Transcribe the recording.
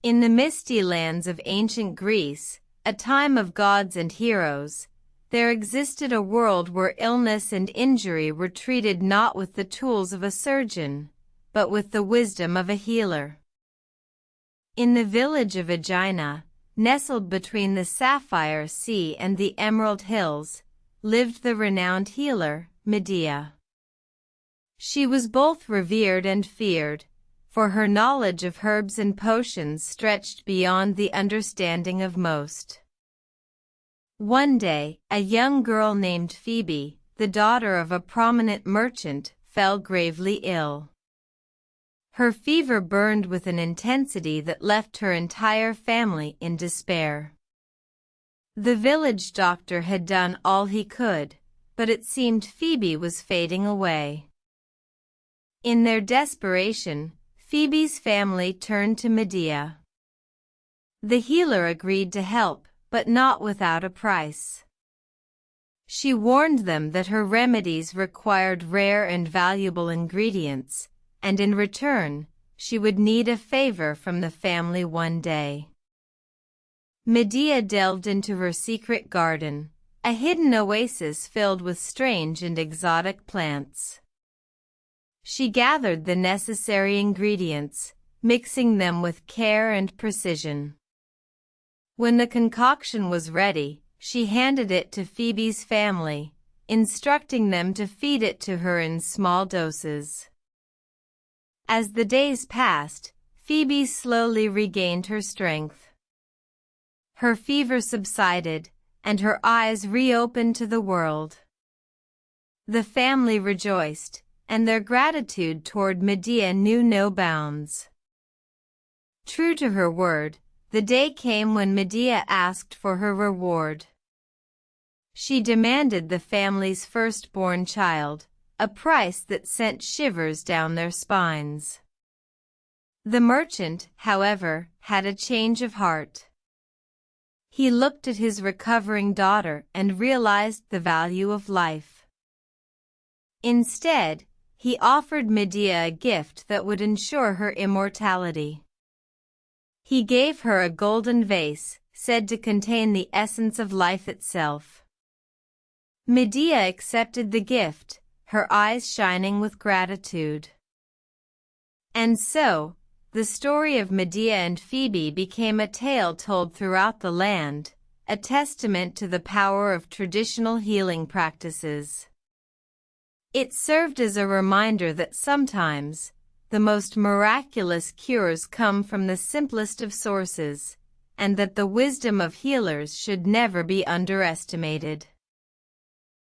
In the misty lands of ancient Greece, a time of gods and heroes, there existed a world where illness and injury were treated not with the tools of a surgeon, but with the wisdom of a healer. In the village of Aegina, nestled between the sapphire sea and the emerald hills, lived the renowned healer, Medea. She was both revered and feared, for her knowledge of herbs and potions stretched beyond the understanding of most. One day, a young girl named Phoebe, the daughter of a prominent merchant, fell gravely ill. Her fever burned with an intensity that left her entire family in despair. The village doctor had done all he could, but it seemed Phoebe was fading away. In their desperation, Phoebe's family turned to Medea. The healer agreed to help, but not without a price. She warned them that her remedies required rare and valuable ingredients, and in return, she would need a favor from the family one day. Medea delved into her secret garden, a hidden oasis filled with strange and exotic plants. She gathered the necessary ingredients, mixing them with care and precision. When the concoction was ready, she handed it to Phoebe's family, instructing them to feed it to her in small doses. As the days passed, Phoebe slowly regained her strength. Her fever subsided, and her eyes reopened to the world. The family rejoiced, and their gratitude toward Medea knew no bounds. True to her word, the day came when Medea asked for her reward. She demanded the family's firstborn child, a price that sent shivers down their spines. The merchant, however, had a change of heart. He looked at his recovering daughter and realized the value of life. Instead, he offered Medea a gift that would ensure her immortality. He gave her a golden vase, said to contain the essence of life itself. Medea accepted the gift, her eyes shining with gratitude. And so, the story of Medea and Phoebe became a tale told throughout the land, a testament to the power of traditional healing practices. It served as a reminder that sometimes, the most miraculous cures come from the simplest of sources, and that the wisdom of healers should never be underestimated.